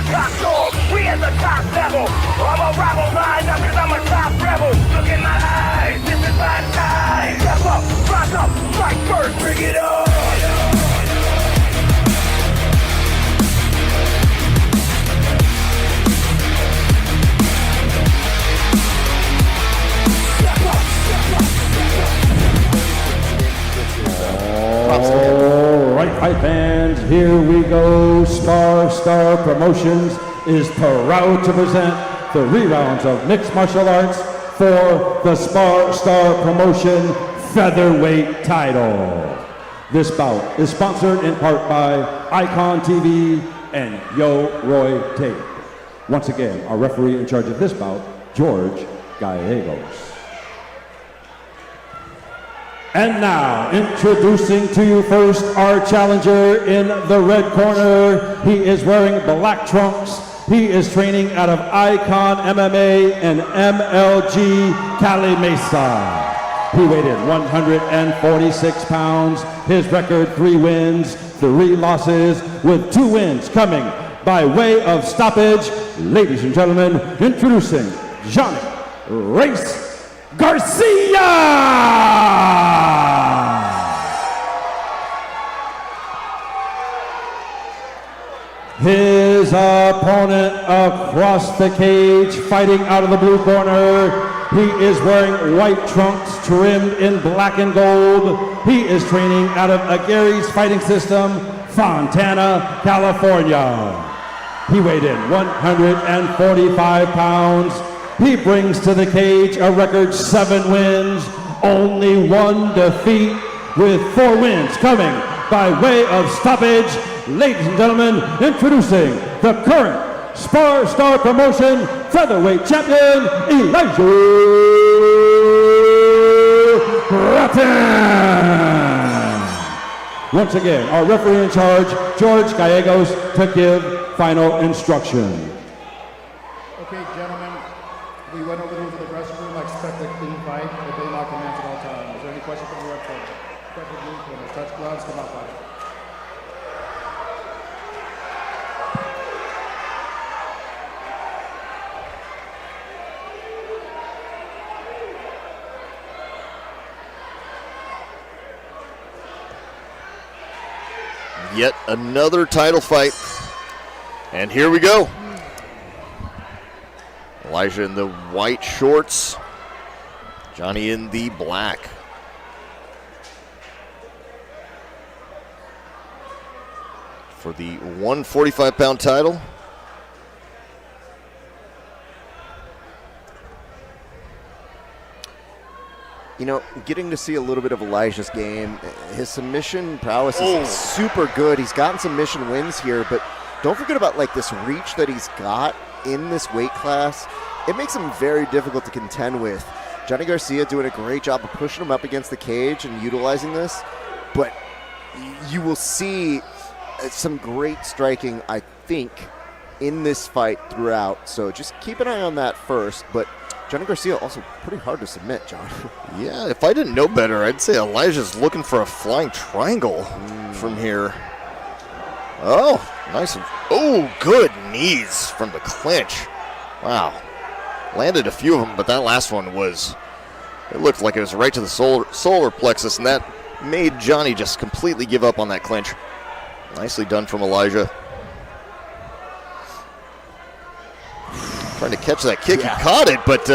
the top dog, we at the top level. I'm a rebel, line up cause I'm a top rebel. Look in my eyes, this is my time. Step up, rise up, strike first, bring it on. All right, fight fans, here we go. SparStar Promotions is proud to present the rerounds of mixed martial arts for the SparStar Promotion featherweight title. This bout is sponsored in part by Icon TV and Yo Roy Tape. Once again, our referee in charge of this bout, George Gallegos. And now, introducing to you first our challenger in the red corner. He is wearing black trunks. He is training out of Icon MMA and MLG Cali Mesa. He weighed in 146 pounds. His record, 3 wins, 3 losses, with 2 wins coming by way of stoppage. Ladies and gentlemen, introducing Johnny Race Garcia! His opponent across the cage, fighting out of the blue corner. He is wearing white trunks trimmed in black and gold. He is training out of Aguirre's Fighting System, Fontana, California. He weighed in 145 pounds. He brings to the cage a record 7 wins, only 1 defeat, with 4 wins coming by way of stoppage. Ladies and gentlemen, introducing the current SparStar Promotion featherweight champion, Elijah Bratton. Once again, our referee in charge, George Gallegos, to give final instruction. Okay, gentlemen, we went over to the dressing room. I expect a clean fight, but they lock their hands at all times. Is there any question from the red corner? Touch gloves, come out, fight. Yet another title fight. And here we go. Elijah in the white shorts. Johnny in the black. For the 145-pound title. You know, getting to see a little bit of Elijah's game, his submission prowess is super good. He's gotten submission wins here, but don't forget about like this reach that he's got in this weight class. It makes him very difficult to contend with. Johnny Garcia doing a great job of pushing him up against the cage and utilizing this, but you will see some great striking, I think, in this fight throughout. So just keep an eye on that first, but Johnny Garcia also pretty hard to submit, John. Yeah, if I didn't know better, I'd say Elijah's looking for a flying triangle from here. Oh, nice. Oh, good knees from the clinch. Wow. Landed a few of them, but that last one was, it looked like it was right to the solar plexus, and that made Johnny just completely give up on that clinch. Nicely done from Elijah. Trying to catch that kick. Yeah. He caught it, but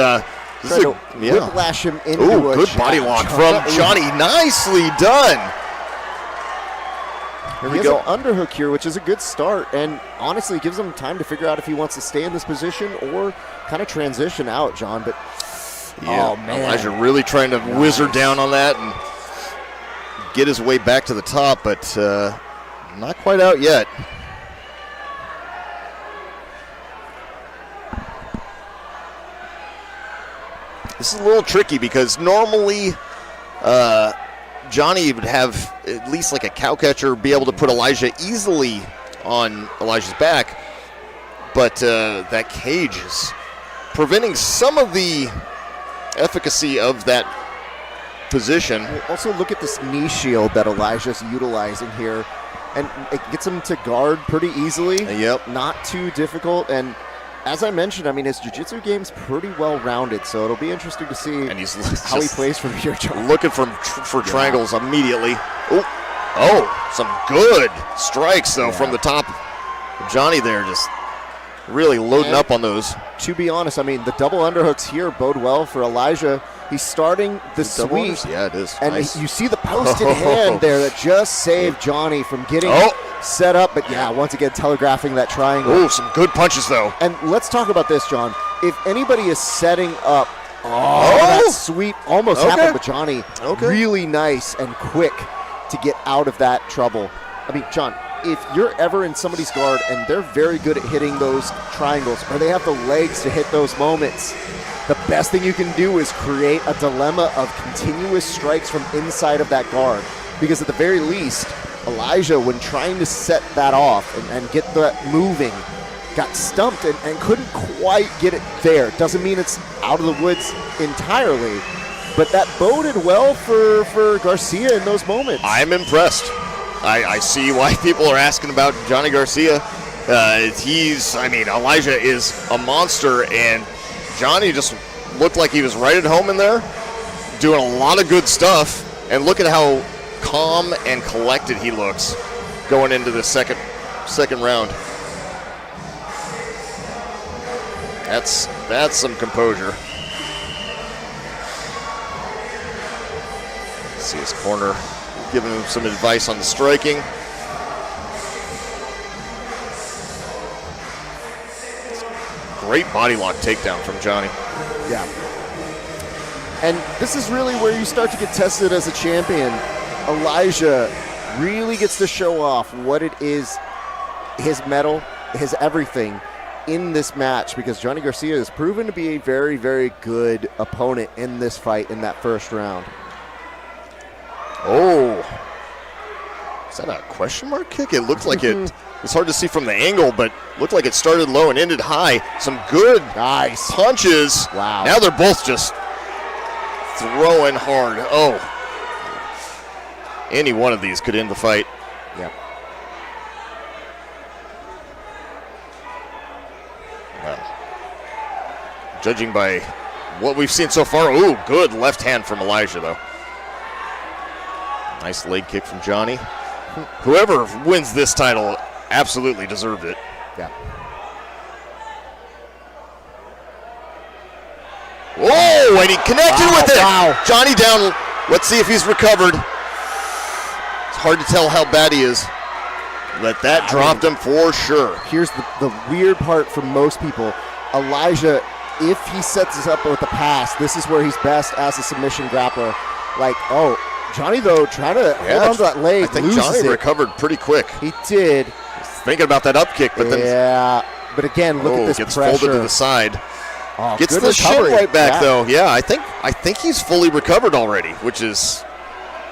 whiplash him into a good body lock from Johnny. Nicely done. Here we go. Underhook here, which is a good start, and honestly gives him time to figure out if he wants to stay in this position or kind of transition out, John. But yeah, oh, man. Elijah really trying to whizzer down on that and get his way back to the top, but not quite out yet. This is a little tricky because normally Johnny would have at least like a cow catcher be able to put Elijah easily on Elijah's back, but that cage is preventing some of the efficacy of that position. Also look at this knee shield that Elijah's utilizing here. and it gets him to guard pretty easily. Yep. Not too difficult. And as I mentioned, I mean, his jiu-jitsu game's pretty well-rounded, so it'll be interesting to see And he's how he plays from here, John. looking for triangles immediately. Oh, some good strikes, though, from the top. Johnny there just really loading up on those. To be honest, I mean, the double underhooks here bode well for Elijah. He's starting the sweep. Yeah, it is. And Nice. you see the posted hand there that just saved Johnny from getting set up. But yeah, once again, telegraphing that triangle. Oh, some good punches, though. And let's talk about this, John. If anybody is setting up, that sweep almost happened, but Johnny really nice and quick to get out of that trouble. I mean, John, if you're ever in somebody's guard and they're very good at hitting those triangles, or they have the legs to hit those moments, the best thing you can do is create a dilemma of continuous strikes from inside of that guard. Because at the very least, Elijah, when trying to set that off and get that moving, got stumped and couldn't quite get it there. Doesn't mean it's out of the woods entirely, but that boded well for Garcia in those moments. I'm impressed. I see why people are asking about Johnny Garcia. Elijah is a monster, and Johnny just looked like he was right at home in there, doing a lot of good stuff. And look at how calm and collected he looks going into the second round. That's some composure. See his corner giving him some advice on the striking. Great body lock takedown from Johnny. Yeah. And this is really where you start to get tested as a champion. Elijah really gets to show off what it is, his mettle, his everything in this match, because Johnny Garcia has proven to be a very, very good opponent in this fight in that first round. Oh. Is that a question mark kick? It looked like it. It's hard to see from the angle, but looked like it started low and ended high. Some good nice punches. Wow. Now they're both just throwing hard. Oh. Any one of these could end the fight. Yep. Judging by what we've seen so far, ooh, good left hand from Elijah, though. Nice leg kick from Johnny. Whoever wins this title absolutely deserved it. Yeah. Whoa, and he connected with it. Wow. Johnny down. Let's see if he's recovered. It's hard to tell how bad he is. But that dropped him for sure. Here's the weird part for most people. Elijah, if he sets us up with a pass, this is where he's best as a submission grappler. Like, Johnny, though, trying to hold on to that leg. I think Johnny recovered pretty quick. He did. Thinking about that up kick, but then. Yeah, but again, look at this gets pressure. folded to the side. Oh, gets good the recovery. shin right back, though. Yeah, I think he's fully recovered already, which is.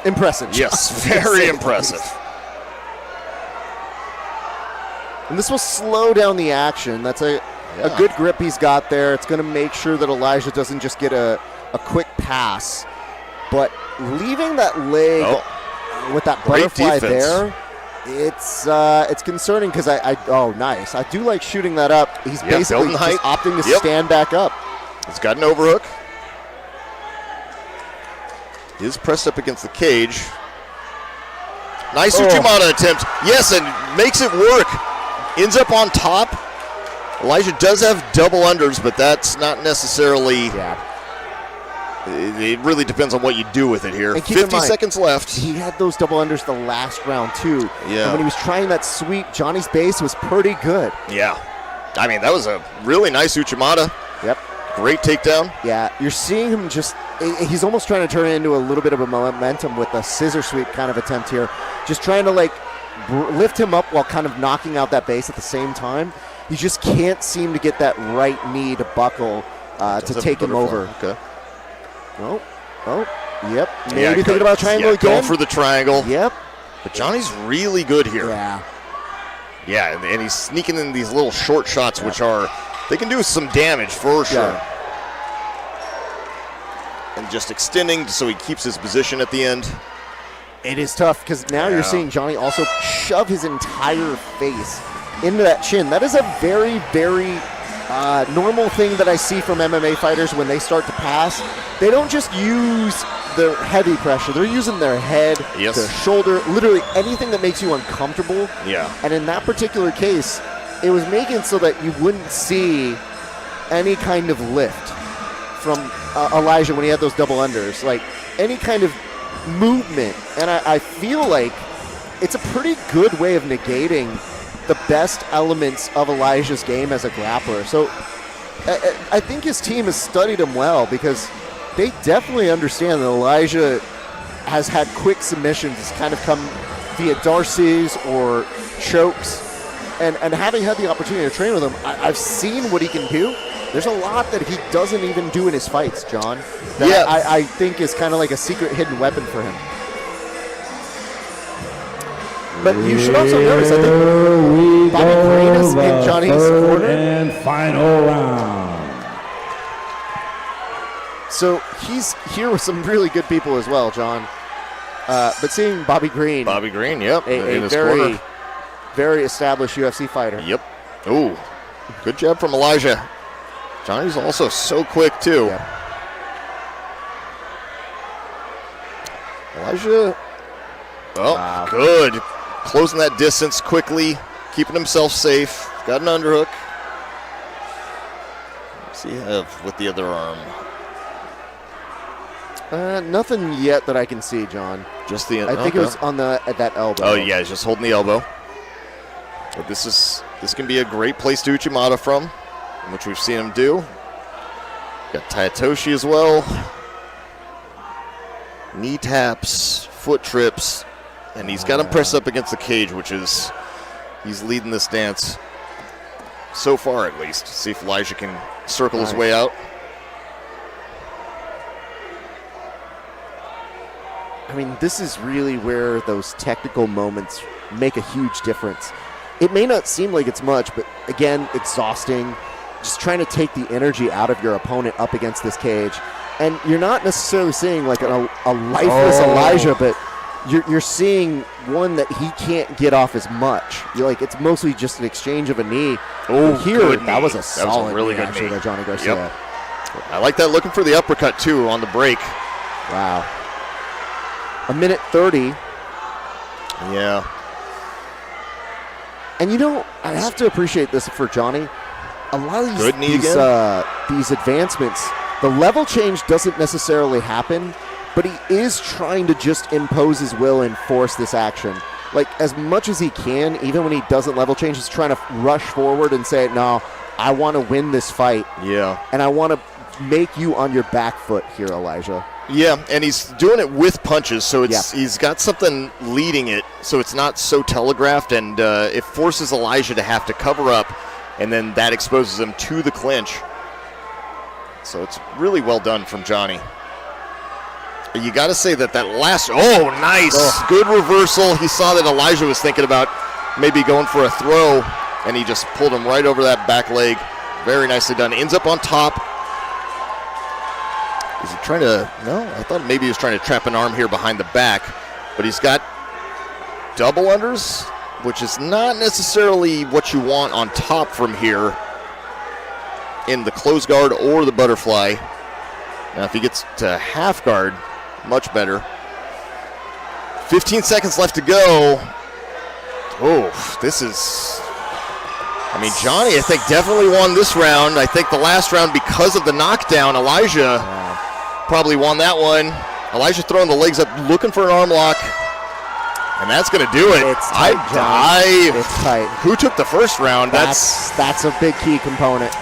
Impressive. Yes, very impressive. And this will slow down the action. That's a good grip he's got there. It's going to make sure that Elijah doesn't just get a quick pass. But leaving that leg with that butterfly there, it's concerning because nice. I do like shooting that up. He's basically just opting to stand back up. He's got an overhook. He is pressed up against the cage. Nice Uchimata attempt. Yes, and makes it work. Ends up on top. Elijah does have double unders, but that's not necessarily. Yeah. It really depends on what you do with it here. And 50 seconds left. He had those double unders the last round, too. Yeah. And when he was trying that sweep, Johnny's base was pretty good. Yeah. I mean, that was a really nice Uchimata. Yep. Great takedown. Yeah, you're seeing him he's almost trying to turn it into a little bit of a momentum with a scissor sweep kind of attempt here. Just trying to, lift him up while kind of knocking out that base at the same time. You just can't seem to get that right knee to buckle to take him over. Okay. Yep. Maybe thinking about triangle again. Going for the triangle. Yep. But Johnny's really good here. Yeah. Yeah, and he's sneaking in these little short shots, which they can do some damage for sure. Yeah. And just extending so he keeps his position at the end. It is tough because now you're seeing Johnny also shove his entire face into that chin. That is a very, very normal thing that I see from MMA fighters when they start to pass. They don't just use the heavy pressure. They're using their head, their shoulder, literally anything that makes you uncomfortable. Yeah. And in that particular case, it was making so that you wouldn't see any kind of lift from Elijah when he had those double unders. Like, any kind of movement. And I feel like it's a pretty good way of negating the best elements of Elijah's game as a grappler. So I think his team has studied him well because they definitely understand that Elijah has had quick submissions. It's kind of come via Darcy's or chokes. And having had the opportunity to train with him, I've seen what he can do. There's a lot that he doesn't even do in his fights, John, that I think is kind of like a secret hidden weapon for him. But you should also notice, I think Bobby Green is in Johnny's corner. And final round. So he's here with some really good people as well, John. But seeing Bobby Green. Bobby Green, yep. A very, very established UFC fighter. Yep. Ooh, good job from Elijah. Johnny's also so quick, too. Yep. Elijah, good. Closing that distance quickly, keeping himself safe. Got an underhook. What's he have with the other arm? Nothing yet that I can see, John. Just the. I think it was on at that elbow. Oh yeah, he's just holding the elbow. But this can be a great place to Uchimata from, which we've seen him do. Got Tayatoshi as well. Knee taps, foot trips, and he's got him pressed up against the cage, which is he's leading this dance so far, at least. See if Elijah can circle his way out. I mean, this is really where those technical moments make a huge difference. It may not seem like it's much, but again, exhausting. Just trying to take the energy out of your opponent up against this cage. And you're not necessarily seeing like a lifeless Elijah, but you're seeing one that he can't get off as much. You're like, it's mostly just an exchange of a knee. Oh, here, that was a solid a really knee, good actually, knee. by Johnny Garcia. Yep. I like that, looking for the uppercut, too, on the break. Wow. 1:30. Yeah. And I have to appreciate this for Johnny. A lot of these advancements, the level change doesn't necessarily happen, but he is trying to just impose his will and force this action. Like, as much as he can, even when he doesn't level change, he's trying to rush forward and say, no, I want to win this fight. Yeah. And I want to make you on your back foot here, Elijah. Yeah, and he's doing it with punches, so he's got something leading it, so it's not so telegraphed, and it forces Elijah to have to cover up, and then that exposes him to the clinch. So it's really well done from Johnny. You got to say that last, nice, good reversal. He saw that Elijah was thinking about maybe going for a throw, and he just pulled him right over that back leg. Very nicely done. Ends up on top. Is he trying to, no, I thought maybe he was trying to trap an arm here behind the back, but he's got double unders, which is not necessarily what you want on top from here in the close guard or the butterfly. Now if he gets to half guard, much better. 15 seconds left to go. Oh, this is, Johnny, I think, definitely won this round. I think the last round, because of the knockdown, Elijah probably won that one. Elijah throwing the legs up, looking for an arm lock. And that's going to do it. It's tight, it's tight. Who took the first round? That's a big key component.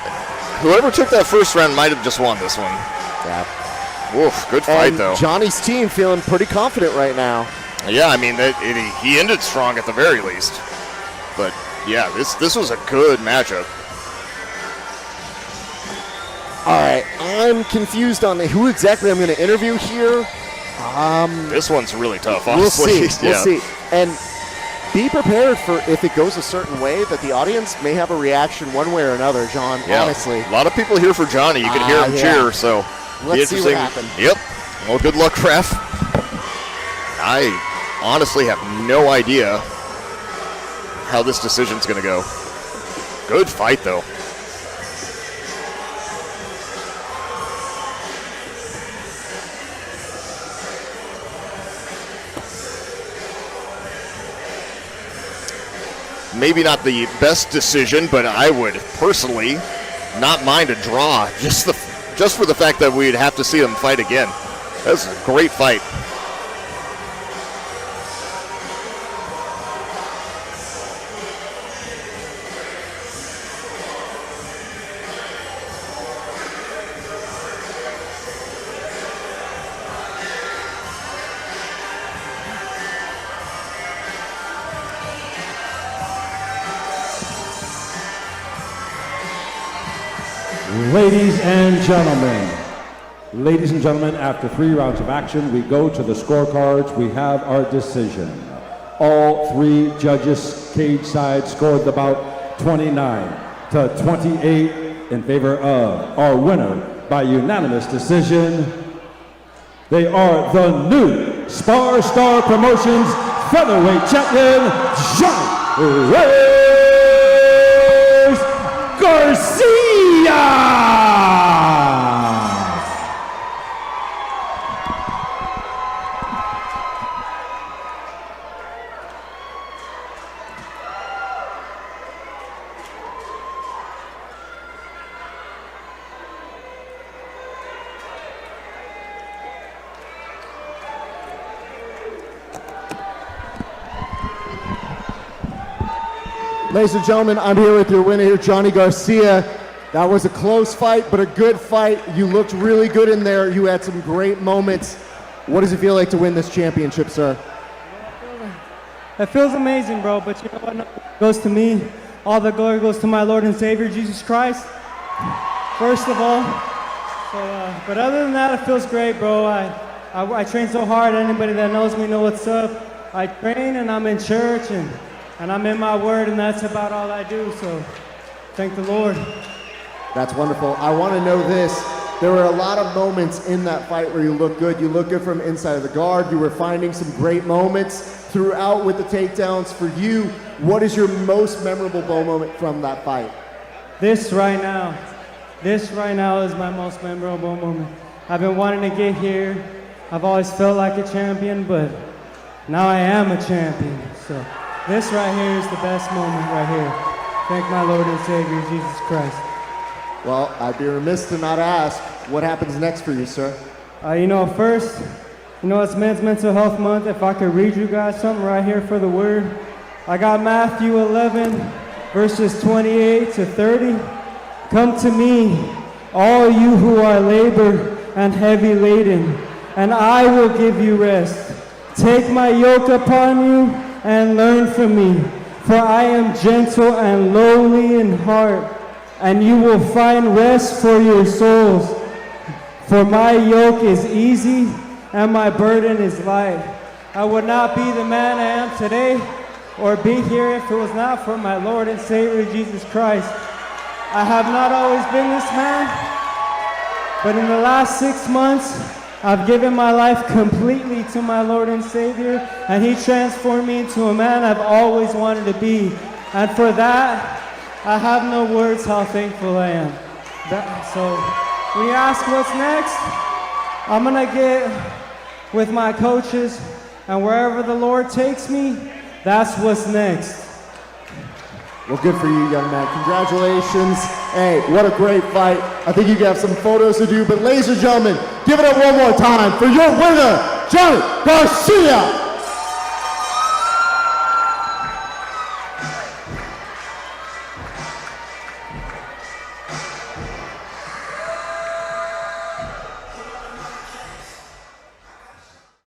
Whoever took that first round might have just won this one. Yeah. Woof, good fight, though. Johnny's team feeling pretty confident right now. Yeah, he ended strong at the very least. But, yeah, this was a good matchup. All right, I'm confused on who exactly I'm going to interview here. This one's really tough, honestly. We'll see. And be prepared for, if it goes a certain way, that the audience may have a reaction one way or another, John, honestly. A lot of people here for Johnny. You can hear him cheer, so let's see what happens. Yep. Well, good luck, ref. honestly have no idea how this decision's going to go. Good fight, though. Maybe not the best decision, but I would personally not mind a draw just for the fact that we'd have to see them fight again. That's a great fight. Ladies and gentlemen, after 3 rounds of action, we go to the scorecards. We have our decision. All 3 judges cage side scored the bout 29-28 in favor of our winner by unanimous decision. They are the new SparStar Promotions featherweight champion, Johnny Garcia! Ladies and gentlemen, I'm here with your winner here, Johnny Garcia. That was a close fight, but a good fight. You looked really good in there. You had some great moments. What does it feel like to win this championship, sir? It feels amazing, bro, but you know what? No, it goes to me. All the glory goes to my Lord and Savior, Jesus Christ, first of all. But other than that, it feels great, bro. I train so hard. Anybody that knows me know what's up. I train and I'm in church and I'm in my word, and that's about all I do, so thank the Lord. That's wonderful. I want to know this. There were a lot of moments in that fight where you looked good. You looked good from inside of the guard. You were finding some great moments throughout with the takedowns. For you, what is your most memorable moment from that fight? This right now is my most memorable moment. I've been wanting to get here. I've always felt like a champion, but now I am a champion, so. This right here is the best moment right here. Thank my Lord and Savior, Jesus Christ. Well, I'd be remiss to not ask, what happens next for you, sir? First, it's Men's Mental Health Month. If I could read you guys something right here for the word. I got Matthew 11, verses 28 to 30. Come to me, all you who are labor and heavy laden, and I will give you rest. Take my yoke upon you and learn from me, for I am gentle and lowly in heart, and you will find rest for your souls. For my yoke is easy and my burden is light. I would not be the man I am today or be here if it was not for my Lord and Savior Jesus Christ. I have not always been this man, but in the last 6 months, I've given my life completely to my Lord and Savior, and He transformed me into a man I've always wanted to be. And for that, I have no words how thankful I am. So when you ask what's next, I'm gonna get with my coaches, and wherever the Lord takes me, that's what's next. Well, good for you, young man. Congratulations. Hey, what a great fight. I think you have some photos to do, but ladies and gentlemen, give it up one more time for your winner, Johnny Garcia.